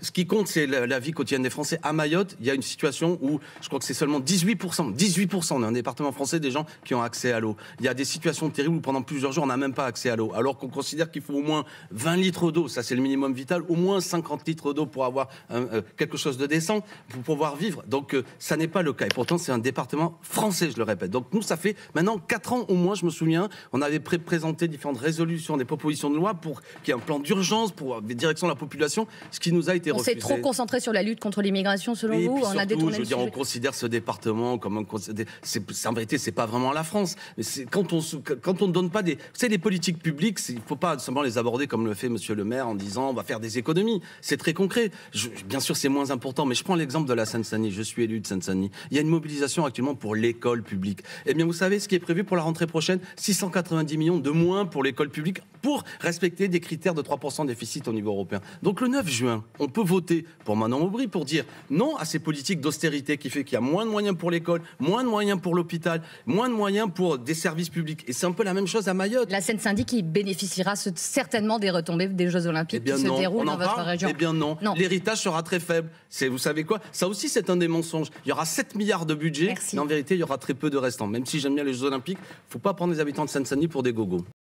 Ce qui compte, c'est la vie quotidienne des Français. À Mayotte, il y a une situation où je crois que c'est seulement 18%, on est un département français, des gens qui ont accès à l'eau. Il y a des situations terribles où pendant plusieurs jours, on n'a même pas accès à l'eau. Alors qu'on considère qu'il faut au moins 20 litres d'eau, ça c'est le minimum vital, au moins 50 litres d'eau pour avoir quelque chose de décent, pour pouvoir vivre. Donc ça n'est pas le cas. Et pourtant, c'est un département français, je le répète. Donc nous, ça fait maintenant 4 ans au moins, je me souviens, on avait présenté différentes résolutions, des propositions de loi pour qu'il y ait un plan d'urgence pour des directions de la population, ce qui nous a été refusé. On s'est trop concentré sur la lutte contre l'immigration, selon vous. On a détourné le sujet. On considère ce département comme un... En vérité, c'est pas vraiment la France. Mais quand on ne donne pas des... Vous savez, les politiques publiques, il ne faut pas seulement les aborder comme le fait Monsieur le maire en disant on va faire des économies. C'est très concret. Bien sûr, c'est moins important, mais je prends l'exemple de la Seine-Saint-Denis. Je suis élu de Seine-Saint-Denis. Il y a une mobilisation actuellement pour l'école publique. Eh bien, vous savez ce qui est prévu pour la rentrée prochaine, 690 millions de moins pour l'école publique pour respecter des critères de 3% de déficit au niveau européen. Donc le 9 juin, on peut voter pour Manon Aubry pour dire non à ces politiques d'austérité qui fait qu'il y a moins de moyens pour l'école, moins de moyens pour l'hôpital, moins de moyens pour des services publics. Et c'est un peu la même chose à Mayotte. La Seine-Saint-Denis qui bénéficiera certainement des retombées des Jeux Olympiques qui se déroulent dans votre région. Eh bien non. L'héritage sera très faible. Vous savez quoi? Ça aussi, c'est un des mensonges. Il y aura 7 milliards de budget, mais en vérité, il y aura très peu de restants. Même si j'aime bien les Jeux Olympiques, il ne faut pas prendre les habitants de Seine-Saint-Denis pour des gogos.